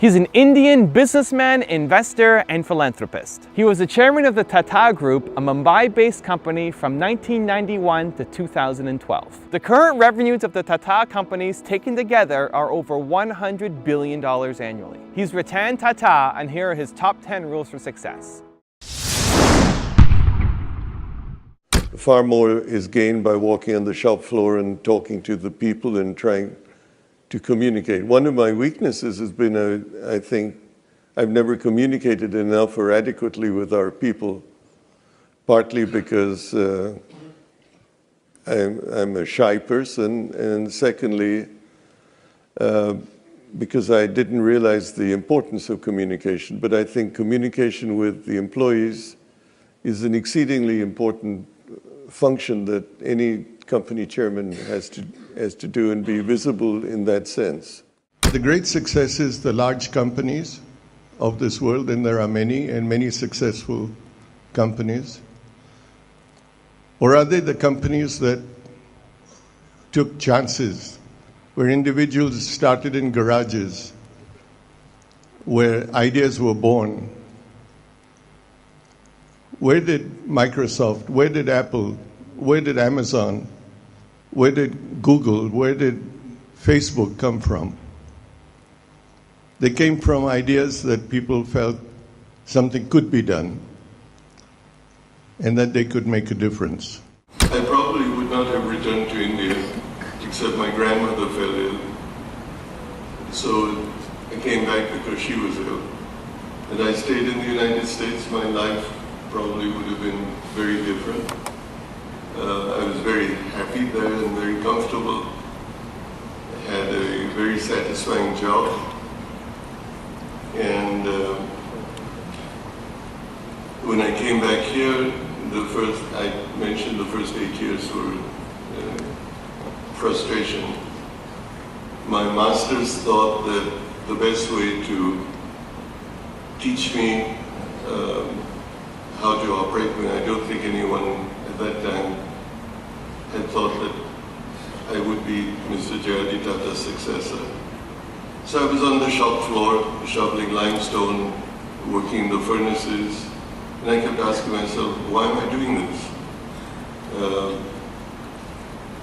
He's an Indian businessman, investor, and philanthropist. He was the chairman of the Tata Group, a Mumbai-based company from 1991 to 2012. The current revenues of the Tata companies taken together are over $100 billion annually. He's Ratan Tata, and here are his top 10 rules for success. Far more is gained by walking on the shop floor and talking to the people and trying to communicate. One of my weaknesses has been, I think, I've never communicated enough or adequately with our people, partly because I'm a shy person, and secondly, because I didn't realize the importance of communication. But I think communication with the employees is an exceedingly important function that any company chairman has to do and be visible in that sense. The great success is the large companies of this world, and there are many, and many successful companies. Or are they the companies that took chances, where individuals started in garages, where ideas were born? Where did Microsoft, where did Apple, where did Amazon, where did Google, where did Facebook come from? They came from ideas that people felt something could be done and that they could make a difference. I probably would not have returned to India, except my grandmother fell ill. So I came back because she was ill. And I stayed in the United States. My life probably would have been very different. I was very happy there and very comfortable. I had a very satisfying job. And when I came back here, I mentioned the first 8 years were frustration. My masters thought that the best way to teach me how to operate, when I don't think anyone at that time had thought that I would be Mr. J.R.D. Tata's successor. So I was on the shop floor, shoveling limestone, working in the furnaces, and I kept asking myself, why am I doing this?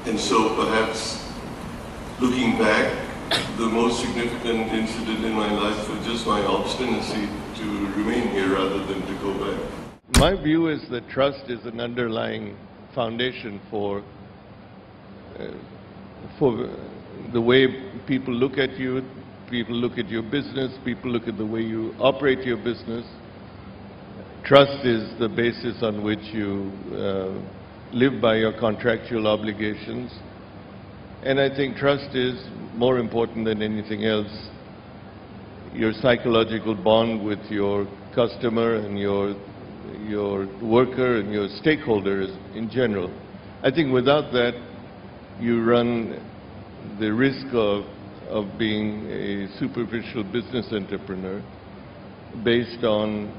And so perhaps looking back, the most significant incident in my life was just my obstinacy to remain here rather than to go back. My view is that trust is an underlying foundation for the way people look at you, people look at your business, people look at the way you operate your business. Trust is the basis on which you live by your contractual obligations. And I think trust is more important than anything else. Your psychological bond with your customer and your worker and your stakeholders in general. I think without that, you run the risk of being a superficial business entrepreneur based on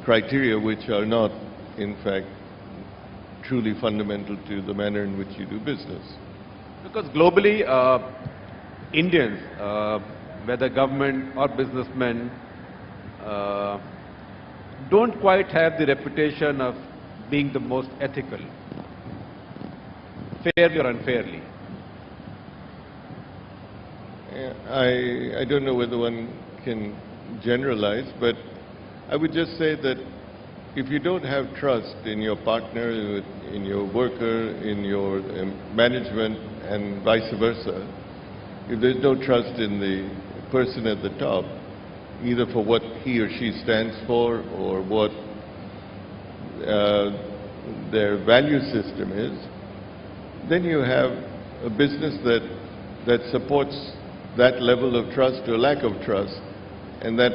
criteria which are not, in fact, truly fundamental to the manner in which you do business. Because globally, Indians, whether government or businessmen, don't quite have the reputation of being the most ethical, fairly or unfairly. I don't know whether one can generalize, but I would just say that if you don't have trust in your partner, in your worker, in your management, and vice versa, if there's no trust in the person at the top, either for what he or she stands for or what their value system is, then you have a business that supports that level of trust or lack of trust, and that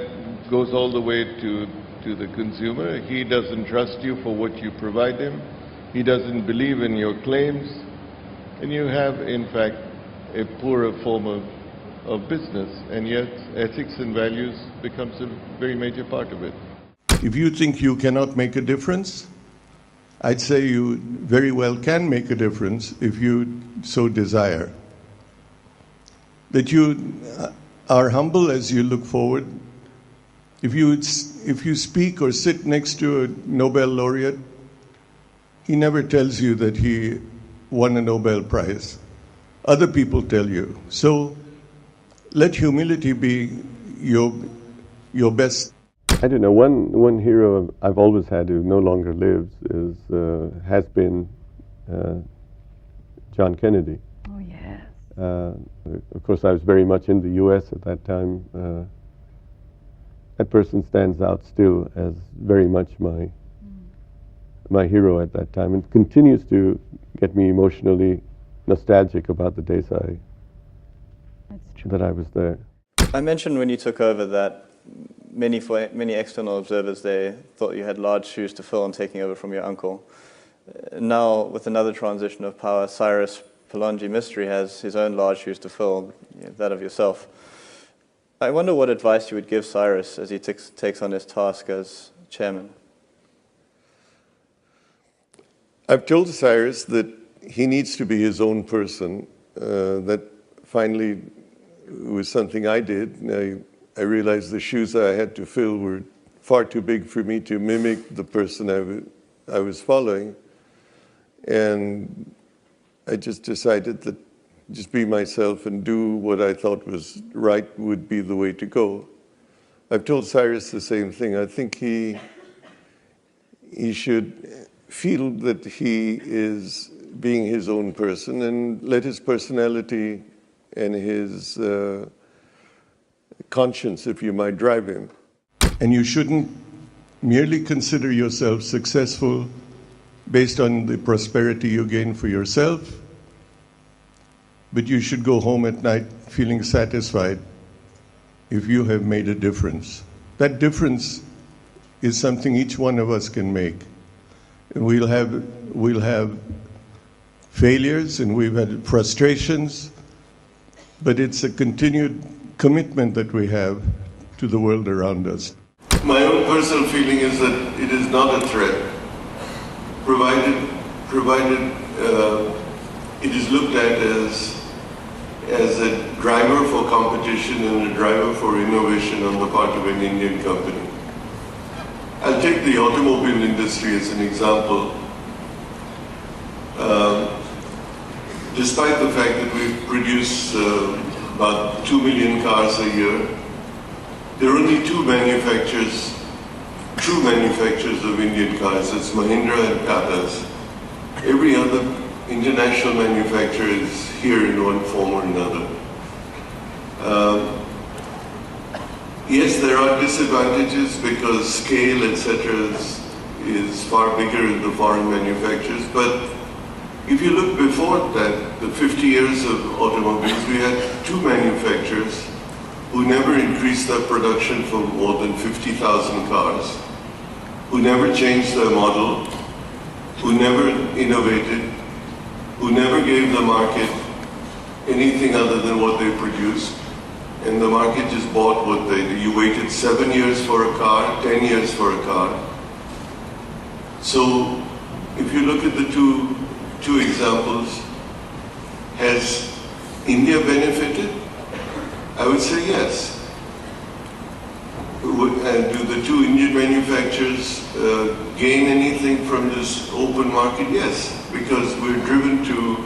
goes all the way to the consumer. He doesn't trust you for what you provide him. He doesn't believe in your claims, and you have, in fact, a poorer form of business, and yet ethics and values becomes a very major part of it. If you think you cannot make a difference, I'd say you very well can make a difference if you so desire. That you are humble as you look forward. If you speak or sit next to a Nobel laureate, he never tells you that he won a Nobel Prize. Other people tell you. So let humility be your best. I don't know. One hero I've always had who no longer lives has been John Kennedy. Oh, yes. Of course, I was very much in the U.S. at that time. That person stands out still as very much my hero at that time, and continues to get me emotionally nostalgic about the days that I was there. I mentioned when you took over that many external observers there thought you had large shoes to fill in taking over from your uncle. Now, with another transition of power, Cyrus Palonji Mystery has his own large shoes to fill, that of yourself. I wonder what advice you would give Cyrus as he takes on his task as chairman. I've told Cyrus that he needs to be his own person. That finally was something I did. I realized the shoes I had to fill were far too big for me to mimic the person I was following. And I just decided that just be myself and do what I thought was right would be the way to go. I've told Cyrus the same thing. I think he should feel that he is being his own person and let his personality and his conscience, if you might, drive him. And you shouldn't merely consider yourself successful based on the prosperity you gain for yourself, but you should go home at night feeling satisfied if you have made a difference. That difference is something each one of us can make. We'll have failures and we've had frustrations, but it's a continued commitment that we have to the world around us. My own personal feeling is that it is not a threat, provided it is looked at as a driver for competition and a driver for innovation on the part of an Indian company. I'll take the automobile industry as an example. Despite the fact that we produce about 2 million cars a year, there are only two true manufacturers of Indian cars. It's Mahindra and Tata's. Every other international manufacturer is here in one form or another. Yes, there are disadvantages because scale, etc., is far bigger in the foreign manufacturers, but if you look before that, the 50 years of automobiles, we had two manufacturers who never increased their production for more than 50,000 cars, who never changed their model, who never innovated, who never gave the market anything other than what they produced, and the market just bought what they did. You waited 7 years for a car, 10 years for a car. So if you look at the two examples, has India benefited? I would say yes. And do the two Indian manufacturers gain anything from this open market? Yes, because we're driven to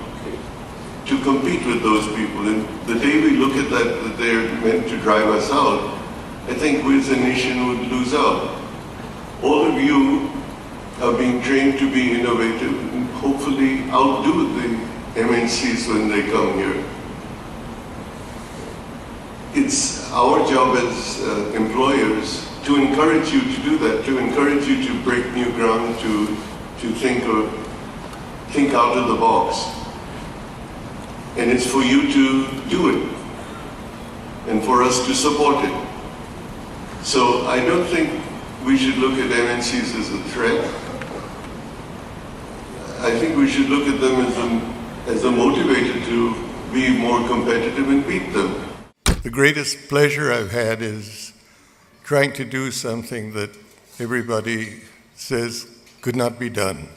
compete with those people. And the day we look at that they're meant to drive us out, I think we as a nation would lose out. All of you are being trained to be innovative and hopefully outdo the MNCs when they come here. It's our job as employers to encourage you to do that, to encourage you to break new ground, to think out of the box. And it's for you to do it, and for us to support it. So I don't think we should look at MNCs as a threat. I think we should look at them as a motivator to be more competitive and beat them. The greatest pleasure I've had is trying to do something that everybody says could not be done.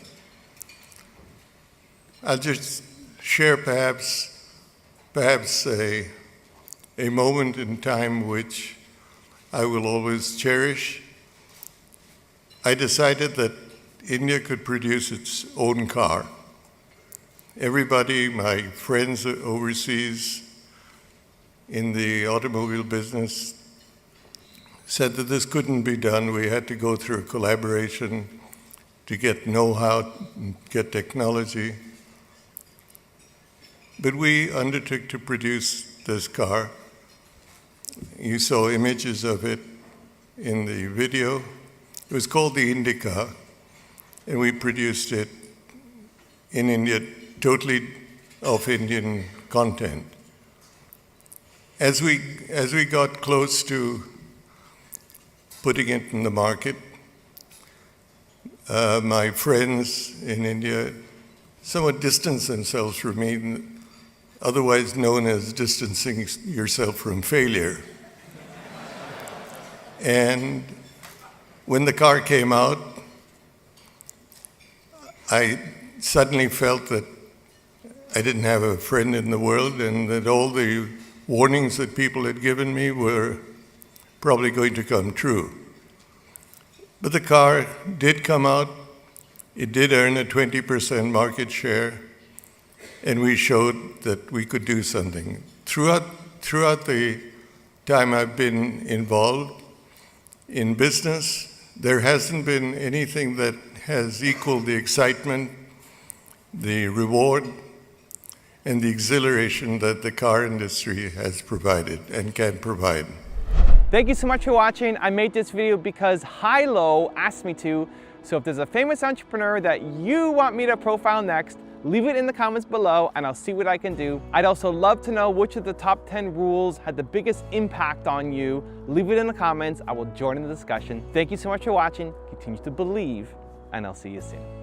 I'll just share perhaps a a moment in time which I will always cherish. I decided that India could produce its own car. Everybody, my friends overseas in the automobile business, said that this couldn't be done. We had to go through a collaboration to get know-how, get technology. But we undertook to produce this car. You saw images of it in the video. It was called the Indica, and we produced it in India, totally of Indian content. As we got close to putting it in the market, my friends in India somewhat distanced themselves from me, otherwise known as distancing yourself from failure. And when the car came out, I suddenly felt that I didn't have a friend in the world, and that all the warnings that people had given me were probably going to come true. But the car did come out. It did earn a 20% market share, and we showed that we could do something. Throughout the time I've been involved in business, there hasn't been anything that has equaled the excitement, the reward, and the exhilaration that the car industry has provided and can provide. Thank you so much for watching. I made this video because Hilo asked me to. So if there's a famous entrepreneur that you want me to profile next, leave it in the comments below and I'll see what I can do. I'd also love to know which of the top 10 rules had the biggest impact on you. Leave it in the comments. I will join in the discussion. Thank you so much for watching. Continue to believe, and I'll see you soon.